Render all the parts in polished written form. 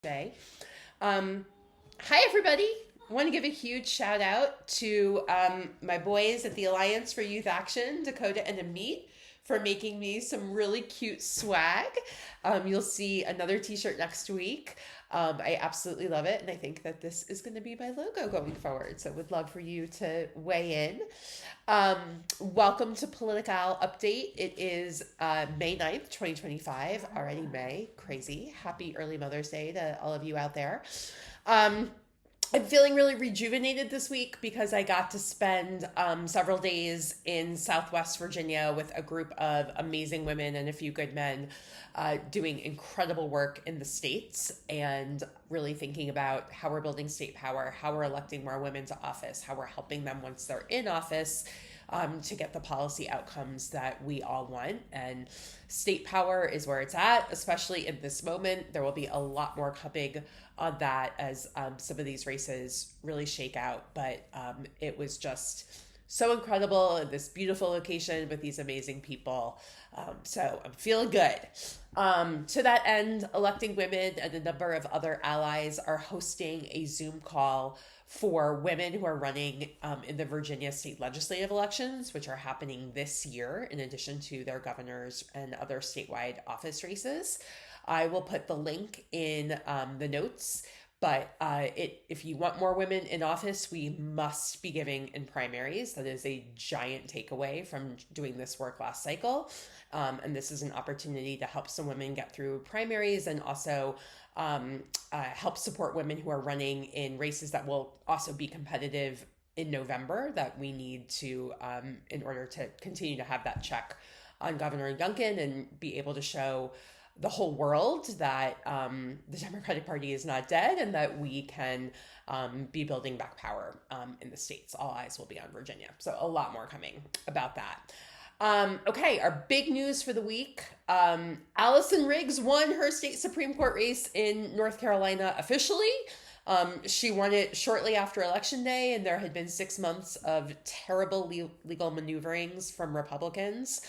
Day. Hi, everybody. I want to give a huge shout out to my boys at the Alliance for Youth Action, Dakota and Amit, for making me some really cute swag. You'll see another t shirt next week. I absolutely love it, and I think that this is going to be my logo going forward. So, would love for you to weigh in. Um, Welcome to PoliticAL Update. It is May 9th, 2025. Already May. Crazy. Happy early Mother's Day to all of you out there. Um, I'm feeling really rejuvenated this week because I got to spend several days in Southwest Virginia with a group of amazing women and a few good men doing incredible work in the states and really thinking about how we're building state power, how we're electing more women to office, how we're helping them once they're in office to get the policy outcomes that we all want. And state power is where it's at, especially in this moment. There will be a lot more coming on that as some of these races really shake out. But it was just so incredible in this beautiful location with these amazing people. So I'm feeling good. To that end, Electing Women and a number of other allies are hosting a Zoom call for women who are running in the Virginia state legislative elections, which are happening this year, in addition to their governors and other statewide office races. I will put the link in the notes. But if you want more women in office, we must be giving in primaries. That is a giant takeaway from doing this work last cycle. And this is an opportunity to help some women get through primaries and also help support women who are running in races that will also be competitive in November that we need to in order to continue to have that check on Governor Youngkin and be able to show the whole world that the Democratic Party is not dead and that we can be building back power in the states. All eyes will be on Virginia. So a lot more coming about that. Okay, our big news for the week. Allison Riggs won her state Supreme Court race in North Carolina officially. She won it shortly after Election Day, and there had been 6 months of terrible legal maneuverings from Republicans.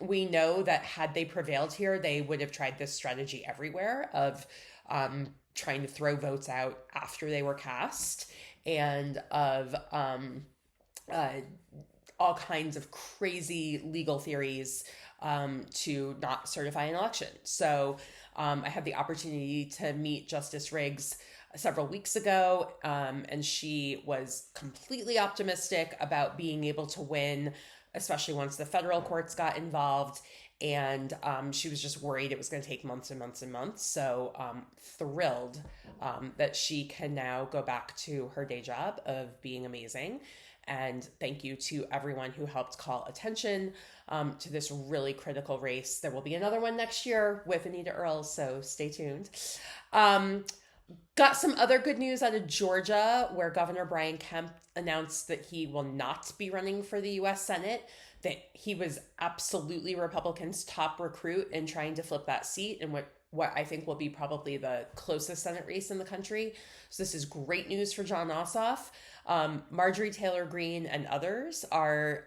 We know that had they prevailed here, they would have tried this strategy everywhere of trying to throw votes out after they were cast and of all kinds of crazy legal theories to not certify an election. So I had the opportunity to meet Justice Riggs several weeks ago, and she was completely optimistic about being able to win, especially once the federal courts got involved. And she was just worried it was going to take months and months and months. So thrilled that she can now go back to her day job of being amazing. And thank you to everyone who helped call attention to this really critical race. There will be another one next year with Anita Earl, so stay tuned. Got some other good news out of Georgia, where Governor Brian Kemp announced that he will not be running for the U.S. Senate, that he was absolutely Republicans' top recruit in trying to flip that seat in what I think will be probably the closest Senate race in the country. So this is great news for John Ossoff. Marjorie Taylor Greene and others are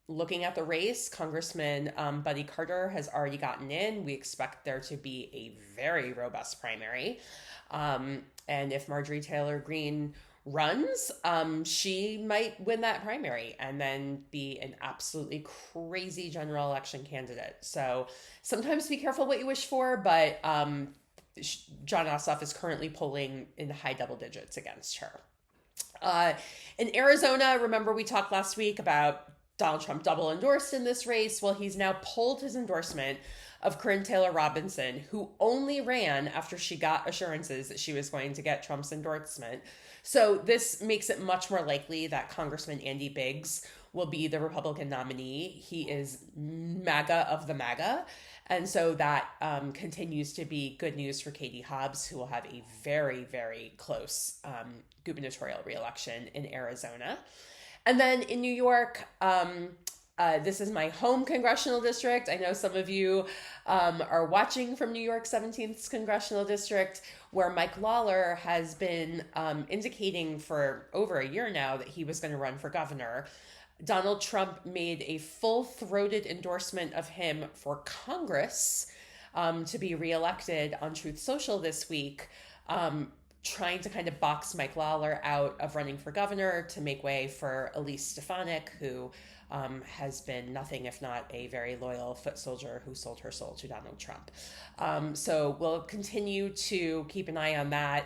looking at the race. Congressman Buddy Carter has already gotten in. We expect there to be a very robust primary. And if Marjorie Taylor Greene runs, she might win that primary and then be an absolutely crazy general election candidate. So sometimes be careful what you wish for, but John Ossoff is currently polling in the high double digits against her. In Arizona, remember we talked last week about Donald Trump double endorsed in this race. Well, he's now pulled his endorsement of Corinne Taylor Robinson, who only ran after she got assurances that she was going to get Trump's endorsement. So this makes it much more likely that Congressman Andy Biggs will be the Republican nominee. He is MAGA of the MAGA. And so that continues to be good news for Katie Hobbs, who will have a very, very close gubernatorial reelection in Arizona. And then in New York, this is my home congressional district. I know some of you are watching from New York 17th congressional district, where Mike Lawler has been indicating for over a year now that he was going to run for governor. Donald Trump made a full-throated endorsement of him for Congress to be reelected on Truth Social this week, trying to kind of box Mike Lawler out of running for governor to make way for Elise Stefanik, who has been nothing if not a very loyal foot soldier who sold her soul to Donald Trump. So we'll continue to keep an eye on that.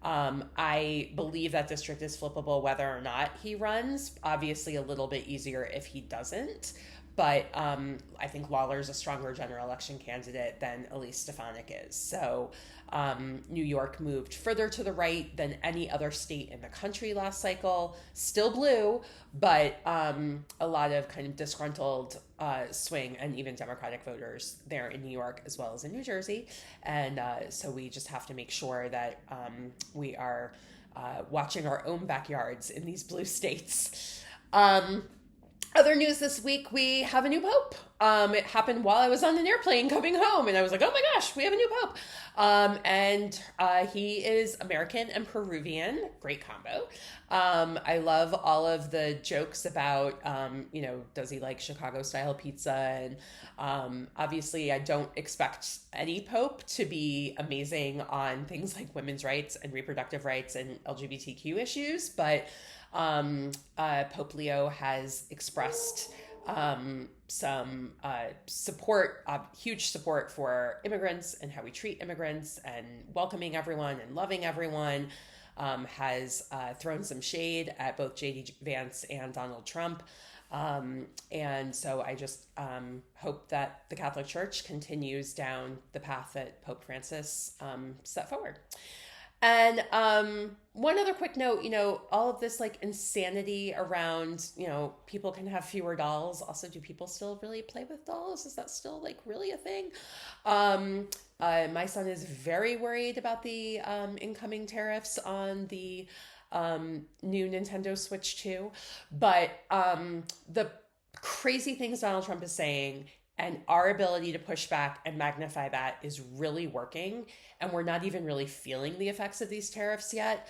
I believe that district is flippable whether or not he runs. Obviously, a little bit easier if he doesn't. But I think Lawler's a stronger general election candidate than Elise Stefanik is. So New York moved further to the right than any other state in the country last cycle. Still blue, but a lot of kind of disgruntled swing and even Democratic voters there in New York as well as in New Jersey. And so we just have to make sure that we are watching our own backyards in these blue states. Other news this week, we have a new pope. It happened while I was on an airplane coming home, and I was like, oh my gosh, we have a new pope. And he is American and Peruvian. Great combo. I love all of the jokes about, does he like Chicago-style pizza? And obviously, I don't expect any pope to be amazing on things like women's rights and reproductive rights and LGBTQ issues, but Pope Leo has expressed some support, huge support for immigrants and how we treat immigrants and welcoming everyone and loving everyone, has thrown some shade at both J.D. Vance and Donald Trump. And so I just hope that the Catholic Church continues down the path that Pope Francis set forward. And one other quick note, all of this like insanity around, people can have fewer dolls. Also, do people still really play with dolls? Is that still like really a thing? My son is very worried about the incoming tariffs on the new Nintendo Switch 2. But the crazy things Donald Trump is saying and our ability to push back and magnify that is really working. And we're not even really feeling the effects of these tariffs yet.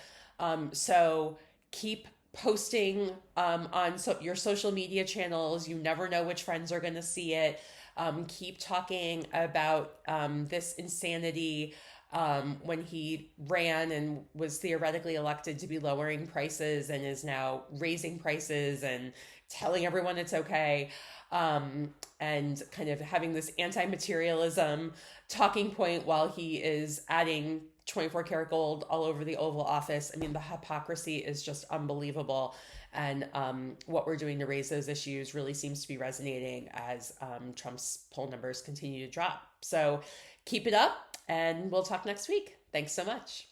So keep posting on your social media channels. You never know which friends are going to see it. Keep talking about this insanity when he ran and was theoretically elected to be lowering prices and is now raising prices and telling everyone it's okay. And kind of having this anti-materialism talking point while he is adding 24 karat gold all over the Oval Office. I mean, the hypocrisy is just unbelievable. And what we're doing to raise those issues really seems to be resonating as Trump's poll numbers continue to drop. So keep it up, and we'll talk next week. Thanks so much.